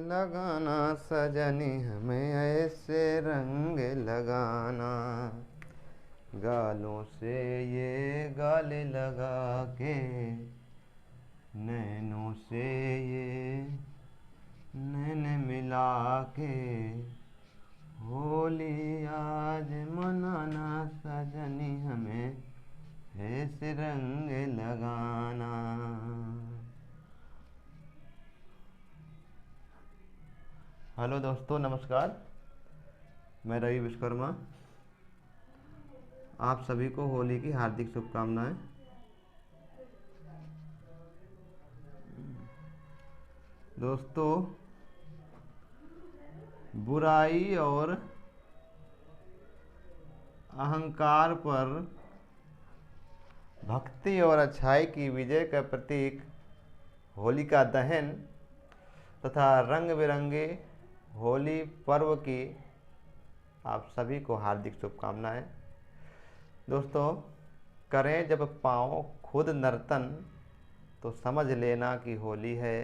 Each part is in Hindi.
लगाना सजनी हमें ऐसे रंग लगाना, गालों से ये गाल लगा के, नैनों से ये नैन मिला के, होली आज मनाना सजनी हमें ऐसे रंग लगाना। हेलो दोस्तों, नमस्कार। मैं रवि विश्वकर्मा। आप सभी को होली की हार्दिक शुभकामनाएं। दोस्तों, बुराई और अहंकार पर भक्ति और अच्छाई की विजय का प्रतीक होलिका दहन तथा रंग बिरंगे होली पर्व की आप सभी को हार्दिक शुभकामनाएं। दोस्तों, करें जब पाँव खुद नर्तन तो समझ लेना कि होली है।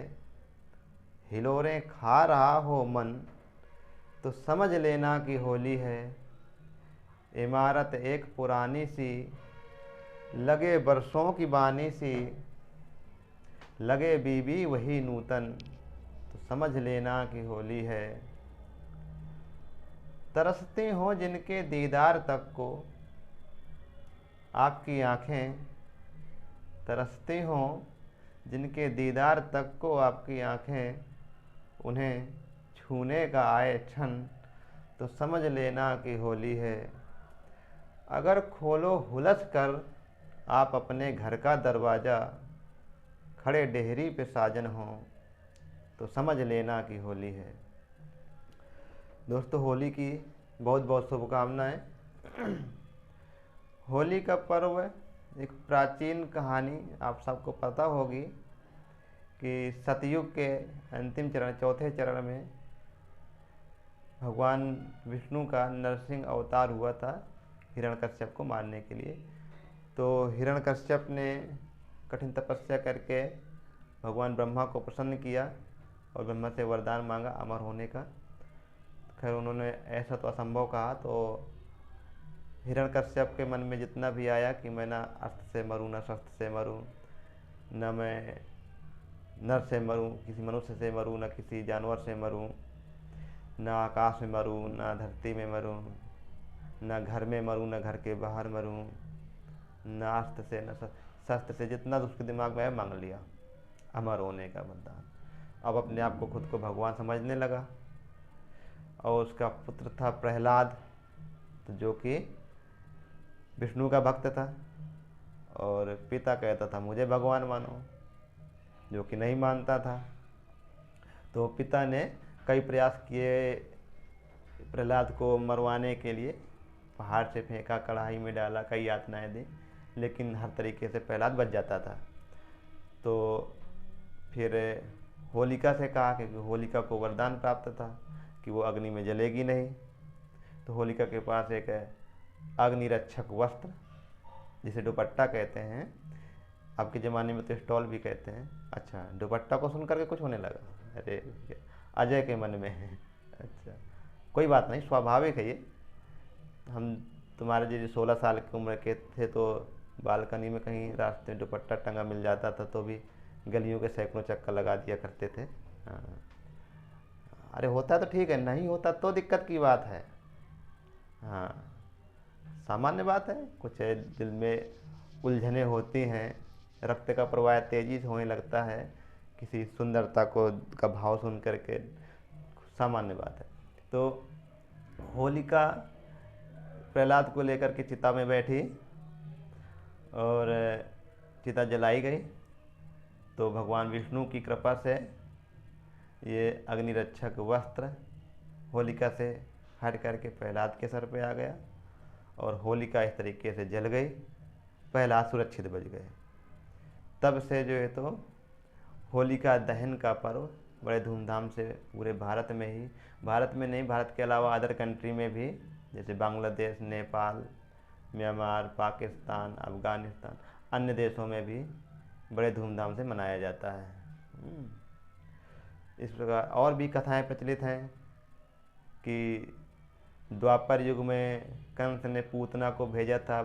हिलोरें खा रहा हो मन तो समझ लेना कि होली है। इमारत एक पुरानी सी लगे बरसों की बानी सी, लगे बीबी वही नूतन तो समझ लेना कि होली है। तरसती हो जिनके दीदार तक को आपकी आँखें, तरसती हो जिनके दीदार तक को आपकी आँखें, उन्हें छूने का आए क्षण तो समझ लेना कि होली है। अगर खोलो हुलस कर आप अपने घर का दरवाज़ा, खड़े डेहरी पे साजन हो तो समझ लेना कि होली है। दोस्तों, होली की बहुत बहुत शुभकामनाएं। होली का पर्व एक प्राचीन कहानी आप सबको पता होगी कि सतयुग के अंतिम चरण, चौथे चरण में भगवान विष्णु का नरसिंह अवतार हुआ था हिरण्यकश्यप को मारने के लिए। तो हिरण्यकश्यप ने कठिन तपस्या करके भगवान ब्रह्मा को प्रसन्न किया और ब्रह्मा से वरदान मांगा अमर होने का। खैर, उन्होंने ऐसा तो असंभव कहा, तो हिरण्यकश्यप के मन में जितना भी आया कि मैं ना अस्त्र से मरूं, ना शस्त्र से मरूं, न मैं नर से मरूं, किसी मनुष्य से मरूं, न किसी जानवर से मरूं, न आकाश में मरूं, न धरती में मरूं, न घर में मरूं, न घर के बाहर मरूं, न अस्त्र से न शस्त्र से, जितना तो उसके दिमाग में मांग लिया अमर होने का वरदान। अब अपने आप को खुद को भगवान समझने लगा। और उसका पुत्र था प्रहलाद, तो जो कि विष्णु का भक्त था, और पिता कहता था मुझे भगवान मानो, जो कि नहीं मानता था। तो पिता ने कई प्रयास किए प्रहलाद को मरवाने के लिए। पहाड़ से फेंका, कढ़ाई में डाला, कई यातनाएं दी, लेकिन हर तरीके से प्रहलाद बच जाता था। तो फिर होलिका से कहा, क्योंकि होलिका को वरदान प्राप्त था कि वो अग्नि में जलेगी नहीं। तो होलिका के पास एक अग्निरक्षक वस्त्र, जिसे दुपट्टा कहते हैं, आपके ज़माने में तो स्टॉल भी कहते हैं। अच्छा, दुपट्टा को सुन करके कुछ होने लगा, अरे अजय के मन में है। अच्छा, कोई बात नहीं, स्वाभाविक है ये। हम तुम्हारे जैसे 16 साल की उम्र के थे तो बालकनी में कहीं रास्ते में दुपट्टा टंगा मिल जाता था तो भी गलियों के सैकड़ों चक्कर लगा दिया करते थे। हाँ, अरे होता तो ठीक है, नहीं होता तो दिक्कत की बात है। हाँ, सामान्य बात है। कुछ दिल में उलझने होती हैं, रक्त का प्रवाह तेज़ी से होने लगता है किसी सुंदरता को का भाव सुन करके, सामान्य बात है। तो होलिका प्रहलाद को लेकर के चिता में बैठी और चिता जलाई गई। तो भगवान विष्णु की कृपा से ये अग्निरक्षक वस्त्र होलिका से हट करके प्रहलाद के सर पे आ गया और होलिका इस तरीके से जल गई, प्रहलाद सुरक्षित बच गए। तब से जो है तो होलिका दहन का पर्व बड़े धूमधाम से पूरे भारत में ही, भारत में नहीं, भारत के अलावा अदर कंट्री में भी, जैसे बांग्लादेश, नेपाल, म्यांमार, पाकिस्तान, अफ़गानिस्तान, अन्य देशों में भी बड़े धूमधाम से मनाया जाता है। इस प्रकार और भी कथाएं प्रचलित हैं कि द्वापर युग में कंस ने पूतना को भेजा था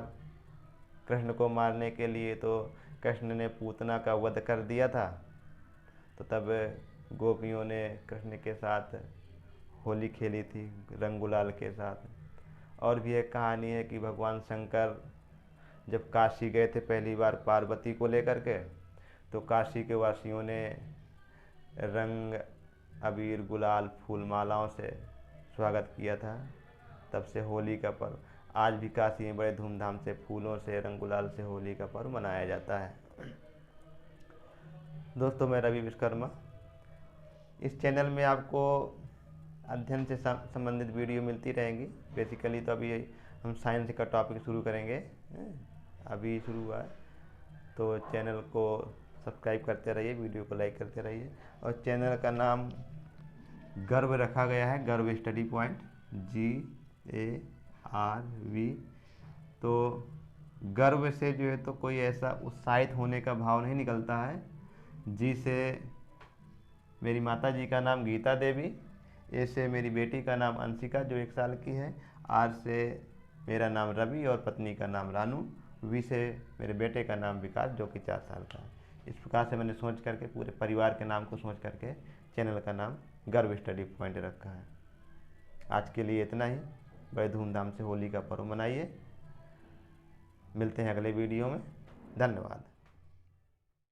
कृष्ण को मारने के लिए, तो कृष्ण ने पूतना का वध कर दिया था। तो तब गोपियों ने कृष्ण के साथ होली खेली थी रंग गुलाल के साथ। और भी एक कहानी है कि भगवान शंकर जब काशी गए थे पहली बार पार्वती को लेकर के, तो काशी के वासियों ने रंग अबीर गुलाल फूल मालाओं से स्वागत किया था। तब से होली का पर्व आज भी काशी में बड़े धूमधाम से फूलों से रंग गुलाल से होली का पर्व मनाया जाता है। दोस्तों, मैं रवि विश्वकर्मा। इस चैनल में आपको अध्ययन से संबंधित वीडियो मिलती रहेंगी। बेसिकली तो अभी हम साइंस का टॉपिक शुरू करेंगे, अभी शुरू हुआ है। तो चैनल को सब्सक्राइब करते रहिए, वीडियो को लाइक करते रहिए। और चैनल का नाम गर्व रखा गया है, गर्व स्टडी पॉइंट, GARV। तो गर्व से जो है तो कोई ऐसा उत्साहित होने का भाव नहीं निकलता है। जी से मेरी माता जी का नाम गीता देवी, ए से मेरी बेटी का नाम अंशिका जो 1 साल की है, आर से मेरा नाम रवि और पत्नी का नाम रानू, वी से मेरे बेटे का नाम विकास जो कि 4 साल का है। इस प्रकार से मैंने सोच करके पूरे परिवार के नाम को सोच करके चैनल का नाम गर्व स्टडी पॉइंट रखा है। आज के लिए इतना ही। बड़े धूमधाम से होली का पर्व मनाइए। मिलते हैं अगले वीडियो में। धन्यवाद।